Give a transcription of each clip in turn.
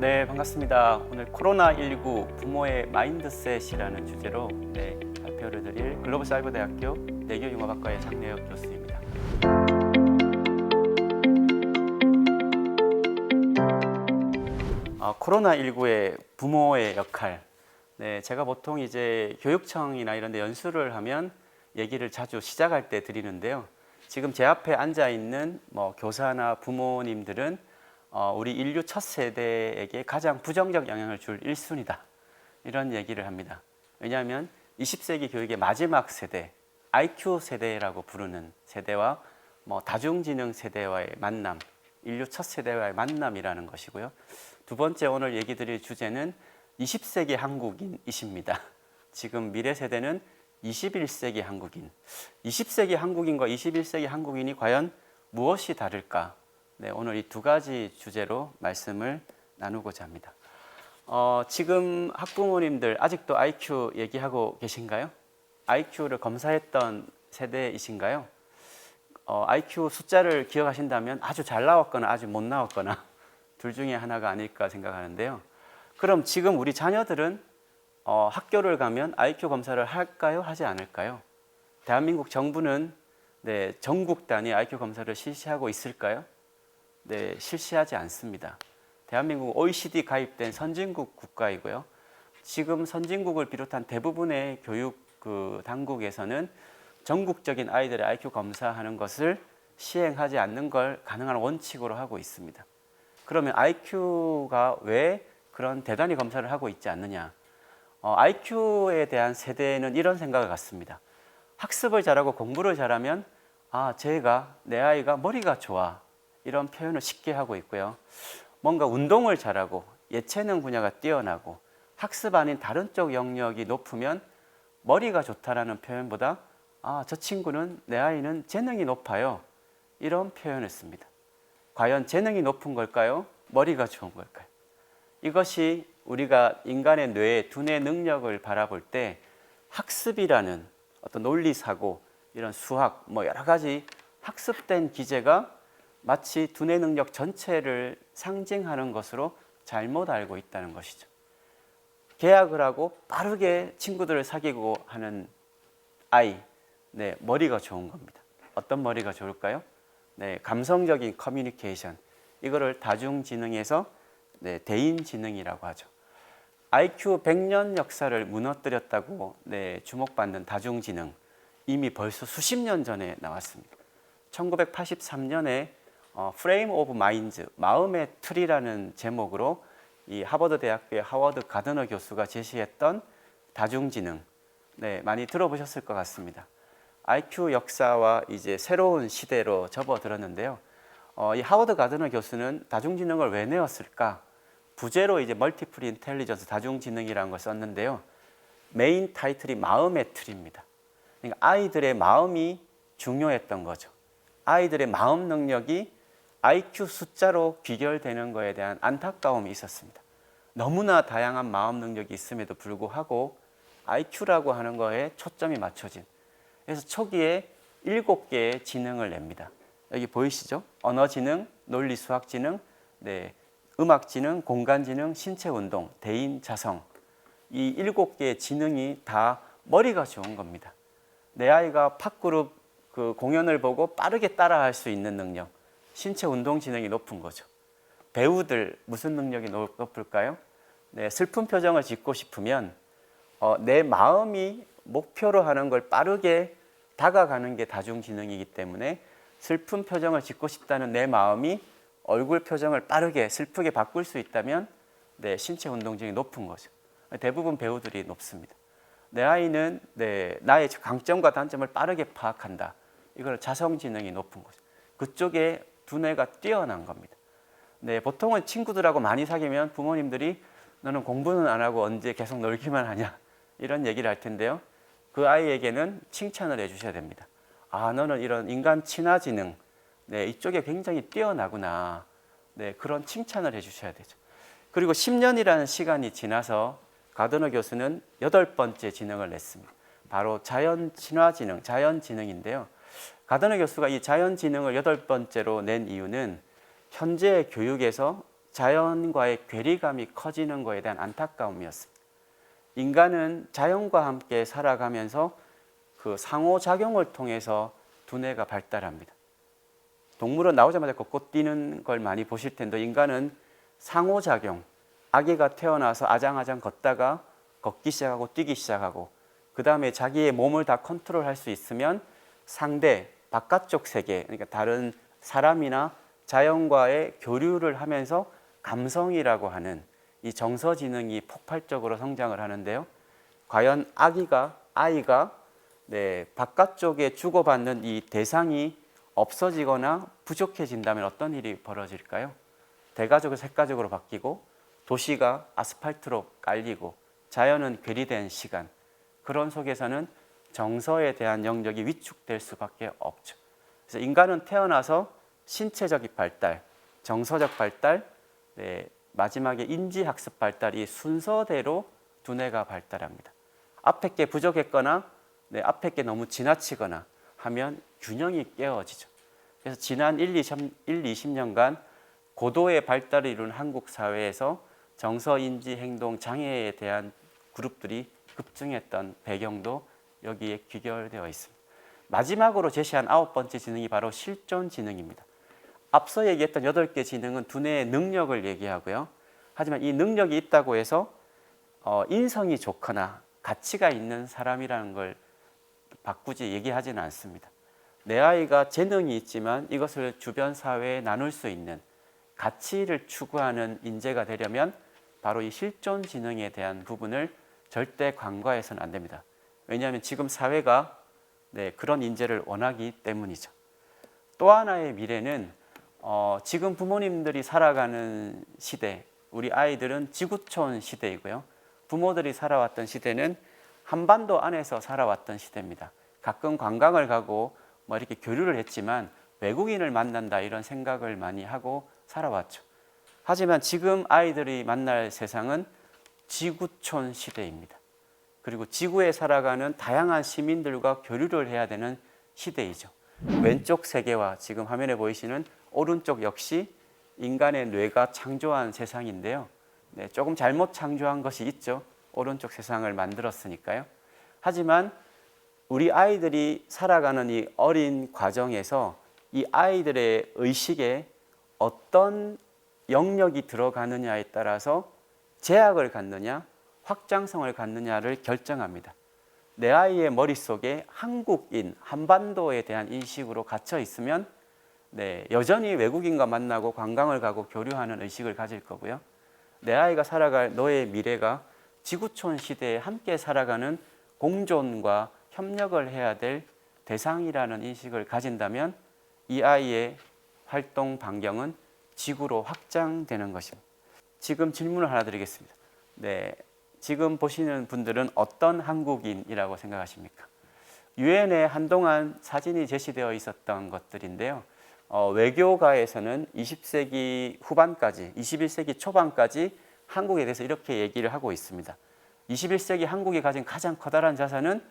네, 반갑습니다. 오늘 코로나19 부모의 마인드셋이라는 주제로 발표를 드릴 글로벌사이버대학교 내교융합학과의 장래혁 교수입니다. 코로나19의 부모의 역할. 제가 보통 이제 교육청이나 이런 데 연수를 하면 얘기를 자주 시작할 때 드리는데요. 지금 제 앞에 앉아 있는 교사나 부모님들은 우리 인류 첫 세대에게 가장 부정적 영향을 줄 1순위다. 이런 얘기를 합니다. 왜냐하면 20세기 교육의 마지막 세대, IQ 세대라고 부르는 세대와 다중지능 세대와의 만남, 인류 첫 세대와의 만남이라는 것이고요. 두 번째 오늘 얘기 드릴 주제는 20세기 한국인이십니다. 지금 미래 세대는 21세기 한국인. 20세기 한국인과 21세기 한국인이 과연 무엇이 다를까? 오늘 이 두 가지 주제로 말씀을 나누고자 합니다. 지금 학부모님들 아직도 IQ 얘기하고 계신가요? IQ를 검사했던 세대이신가요? IQ 숫자를 기억하신다면 아주 잘 나왔거나 아주 못 나왔거나 둘 중에 하나가 아닐까 생각하는데요. 그럼 지금 우리 자녀들은 학교를 가면 IQ 검사를 할까요? 하지 않을까요? 대한민국 정부는 전국 단위 IQ 검사를 실시하고 있을까요? 실시하지 않습니다. 대한민국 OECD 가입된 선진국 국가이고요. 지금 선진국을 비롯한 대부분의 교육 당국에서는 전국적인 아이들의 IQ 검사하는 것을 시행하지 않는 걸 가능한 원칙으로 하고 있습니다. 그러면 IQ가 왜 그런 대단히 검사를 하고 있지 않느냐? IQ에 대한 세대는 이런 생각을 갖습니다. 학습을 잘하고 공부를 잘하면 내 아이가 머리가 좋아. 이런 표현을 쉽게 하고 있고요. 뭔가 운동을 잘하고 예체능 분야가 뛰어나고 학습 아닌 다른 쪽 영역이 높으면 머리가 좋다라는 표현보다 저 친구는, 내 아이는 재능이 높아요. 이런 표현을 씁니다. 과연 재능이 높은 걸까요? 머리가 좋은 걸까요? 이것이 우리가 인간의 뇌의 두뇌 능력을 바라볼 때 학습이라는 어떤 논리사고, 이런 수학, 여러 가지 학습된 기제가 마치 두뇌 능력 전체를 상징하는 것으로 잘못 알고 있다는 것이죠. 계약을 하고 빠르게 친구들을 사귀고 하는 아이, 머리가 좋은 겁니다. 어떤 머리가 좋을까요? 감성적인 커뮤니케이션, 이거를 다중지능에서 대인지능이라고 하죠. IQ 100년 역사를 무너뜨렸다고 주목받는 다중지능, 이미 벌써 수십 년 전에 나왔습니다. 1983년에 프레임 오브 마인즈, 마음의 틀이라는 제목으로 이 하버드 대학교의 하워드 가드너 교수가 제시했던 다중지능, 많이 들어보셨을 것 같습니다. IQ 역사와 이제 새로운 시대로 접어들었는데요. 이 하워드 가드너 교수는 다중지능을 왜 내었을까? 부제로 이제 멀티플 인텔리전스 다중지능이라는 걸 썼는데요. 메인 타이틀이 마음의 틀입니다. 그러니까 아이들의 마음이 중요했던 거죠. 아이들의 마음 능력이 IQ 숫자로 귀결되는 것에 대한 안타까움이 있었습니다. 너무나 다양한 마음 능력이 있음에도 불구하고 IQ라고 하는 거에 초점이 맞춰진. 그래서 초기에 7개의 지능을 냅니다. 여기 보이시죠? 언어지능, 논리수학지능, 음악지능, 공간지능, 신체운동, 대인, 자성. 이 7개의 지능이 다 머리가 좋은 겁니다. 내 아이가 팝그룹 공연을 보고 빠르게 따라할 수 있는 능력, 신체 운동 지능이 높은 거죠. 배우들 무슨 능력이 높을까요? 슬픈 표정을 짓고 싶으면 내 마음이 목표로 하는 걸 빠르게 다가가는 게 다중지능이기 때문에 슬픈 표정을 짓고 싶다는 내 마음이 얼굴 표정을 빠르게 슬프게 바꿀 수 있다면 신체 운동 지능이 높은 거죠. 대부분 배우들이 높습니다. 내 아이는 나의 강점과 단점을 빠르게 파악한다. 이걸 자성지능이 높은 거죠. 그쪽에 두뇌가 뛰어난 겁니다. 보통은 친구들하고 많이 사귀면 부모님들이 너는 공부는 안 하고 언제 계속 놀기만 하냐, 이런 얘기를 할 텐데요. 그 아이에게는 칭찬을 해주셔야 됩니다. 너는 이런 인간 친화지능, 이쪽에 굉장히 뛰어나구나. 그런 칭찬을 해주셔야 되죠. 그리고 10년이라는 시간이 지나서 가드너 교수는 8번째 지능을 냈습니다. 바로 자연 친화지능, 자연지능인데요. 가드너 교수가 이 자연지능을 8번째로 낸 이유는 현재 교육에서 자연과의 괴리감이 커지는 것에 대한 안타까움이었습니다. 인간은 자연과 함께 살아가면서 그 상호작용을 통해서 두뇌가 발달합니다. 동물은 나오자마자 걷고 뛰는 걸 많이 보실 텐데 인간은 상호작용, 아기가 태어나서 아장아장 걷다가 걷기 시작하고 뛰기 시작하고 그 다음에 자기의 몸을 다 컨트롤할 수 있으면 상대, 바깥쪽 세계, 그러니까 다른 사람이나 자연과의 교류를 하면서 감성이라고 하는 이 정서지능이 폭발적으로 성장을 하는데요. 과연 아이가 바깥쪽에 주고받는 이 대상이 없어지거나 부족해진다면 어떤 일이 벌어질까요? 대가족을 색가족으로 바뀌고 도시가 아스팔트로 깔리고 자연은 괴리된 시간, 그런 속에서는 정서에 대한 영역이 위축될 수밖에 없죠. 그래서 인간은 태어나서 신체적인 발달, 정서적 발달, 마지막에 인지학습 발달이 순서대로 두뇌가 발달합니다. 앞에 게 부족했거나 앞에 게 너무 지나치거나 하면 균형이 깨어지죠. 그래서 지난 20년간 고도의 발달을 이룬 한국 사회에서 정서, 인지, 행동 장애에 대한 그룹들이 급증했던 배경도 여기에 귀결되어 있습니다. 마지막으로 제시한 9번째 지능이 바로 실존 지능입니다. 앞서 얘기했던 8개 지능은 두뇌의 능력을 얘기하고요. 하지만 이 능력이 있다고 해서 인성이 좋거나 가치가 있는 사람이라는 걸 바꾸지 얘기하지는 않습니다. 내 아이가 재능이 있지만 이것을 주변 사회에 나눌 수 있는 가치를 추구하는 인재가 되려면 바로 이 실존 지능에 대한 부분을 절대 간과해서는 안 됩니다. 왜냐하면 지금 사회가 그런 인재를 원하기 때문이죠. 또 하나의 미래는 지금 부모님들이 살아가는 시대, 우리 아이들은 지구촌 시대이고요. 부모들이 살아왔던 시대는 한반도 안에서 살아왔던 시대입니다. 가끔 관광을 가고 이렇게 교류를 했지만 외국인을 만난다 이런 생각을 많이 하고 살아왔죠. 하지만 지금 아이들이 만날 세상은 지구촌 시대입니다. 그리고 지구에 살아가는 다양한 시민들과 교류를 해야 되는 시대이죠. 왼쪽 세계와 지금 화면에 보이시는 오른쪽 역시 인간의 뇌가 창조한 세상인데요. 조금 잘못 창조한 것이 있죠. 오른쪽 세상을 만들었으니까요. 하지만 우리 아이들이 살아가는 이 어린 과정에서 이 아이들의 의식에 어떤 영역이 들어가느냐에 따라서 제약을 갖느냐, 확장성을 갖느냐를 결정합니다. 내 아이의 머릿속에 한국인, 한반도에 대한 인식으로 갇혀 있으면 여전히 외국인과 만나고 관광을 가고 교류하는 의식을 가질 거고요. 내 아이가 살아갈 너의 미래가 지구촌 시대에 함께 살아가는 공존과 협력을 해야 될 대상이라는 인식을 가진다면 이 아이의 활동 반경은 지구로 확장되는 것입니다. 지금 질문을 하나 드리겠습니다. 지금 보시는 분들은 어떤 한국인이라고 생각하십니까? 유엔에 한동안 사진이 제시되어 있었던 것들인데요. 외교가에서는 20세기 후반까지, 21세기 초반까지 한국에 대해서 이렇게 얘기를 하고 있습니다. 21세기 한국이 가진 가장 커다란 자산은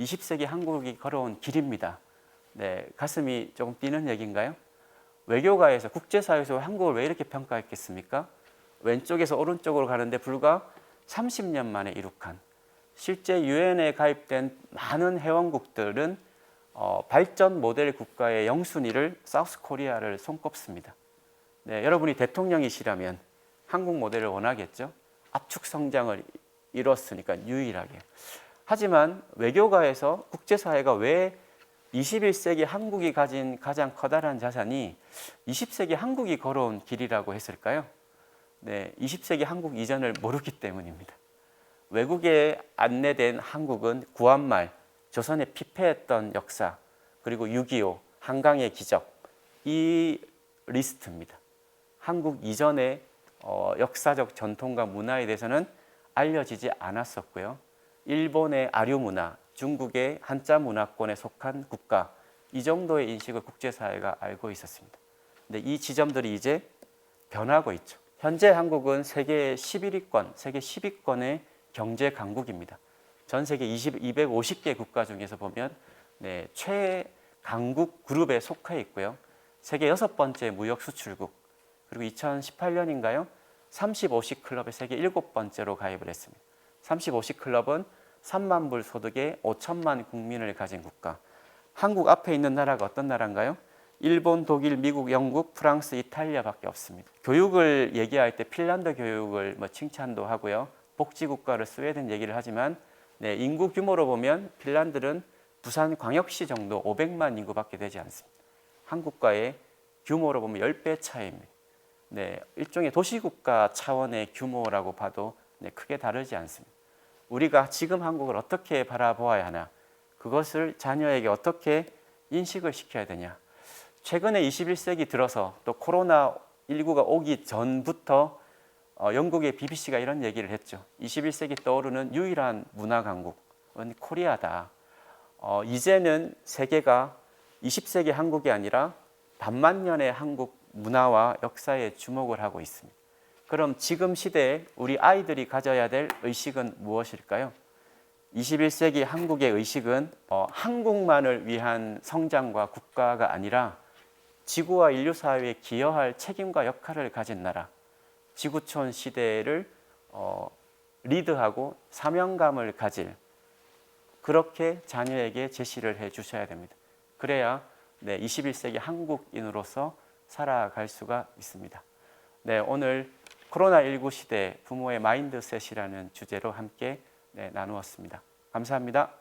20세기 한국이 걸어온 길입니다. 가슴이 조금 뛰는 얘기인가요? 외교가에서, 국제사회에서 한국을 왜 이렇게 평가했겠습니까? 왼쪽에서 오른쪽으로 가는데 불과 30년 만에 이룩한, 실제 유엔에 가입된 많은 회원국들은 발전 모델 국가의 영순위를 사우스 코리아를 손꼽습니다. 여러분이 대통령이시라면 한국 모델을 원하겠죠? 압축 성장을 이뤘으니까 유일하게. 하지만 외교가에서 국제사회가 왜 21세기 한국이 가진 가장 커다란 자산이 20세기 한국이 걸어온 길이라고 했을까요? 20세기 한국 이전을 모르기 때문입니다. 외국에 안내된 한국은 구한말, 조선에 피폐했던 역사, 그리고 6.25, 한강의 기적, 이 리스트입니다. 한국 이전의 역사적 전통과 문화에 대해서는 알려지지 않았었고요. 일본의 아류 문화, 중국의 한자 문화권에 속한 국가, 이 정도의 인식을 국제사회가 알고 있었습니다. 근데 이 지점들이 이제 변하고 있죠. 현재 한국은 세계 11위권, 세계 10위권의 경제 강국입니다. 전 세계 250개 국가 중에서 보면 최강국 그룹에 속해 있고요. 세계 6번째 무역 수출국, 그리고 2018년인가요? 30-50 클럽에 세계 7번째로 가입을 했습니다. 30-50 클럽은 3만 불 소득에 5천만 국민을 가진 국가. 한국 앞에 있는 나라가 어떤 나라인가요? 일본, 독일, 미국, 영국, 프랑스, 이탈리아밖에 없습니다. 교육을 얘기할 때 핀란드 교육을 칭찬도 하고요. 복지국가를 스웨덴 얘기를 하지만 네, 인구 규모로 보면 핀란드는 부산 광역시 정도 500만 인구밖에 되지 않습니다. 한국과의 규모로 보면 10배 차이입니다. 네, 일종의 도시국가 차원의 규모라고 봐도 네, 크게 다르지 않습니다. 우리가 지금 한국을 어떻게 바라보아야 하나, 그것을 자녀에게 어떻게 인식을 시켜야 되냐. 최근에 21세기 들어서 또 코로나19가 오기 전부터 영국의 BBC가 이런 얘기를 했죠. 21세기 떠오르는 유일한 문화 강국은 코리아다. 이제는 세계가 20세기 한국이 아니라 반만년의 한국 문화와 역사에 주목을 하고 있습니다. 그럼 지금 시대에 우리 아이들이 가져야 될 의식은 무엇일까요? 21세기 한국의 의식은 한국만을 위한 성장과 국가가 아니라 지구와 인류 사회에 기여할 책임과 역할을 가진 나라, 지구촌 시대를 리드하고 사명감을 가질, 그렇게 자녀에게 제시를 해 주셔야 됩니다. 그래야 21세기 한국인으로서 살아갈 수가 있습니다. 네, 오늘 코로나19 시대 부모의 마인드셋이라는 주제로 함께 나누었습니다. 감사합니다.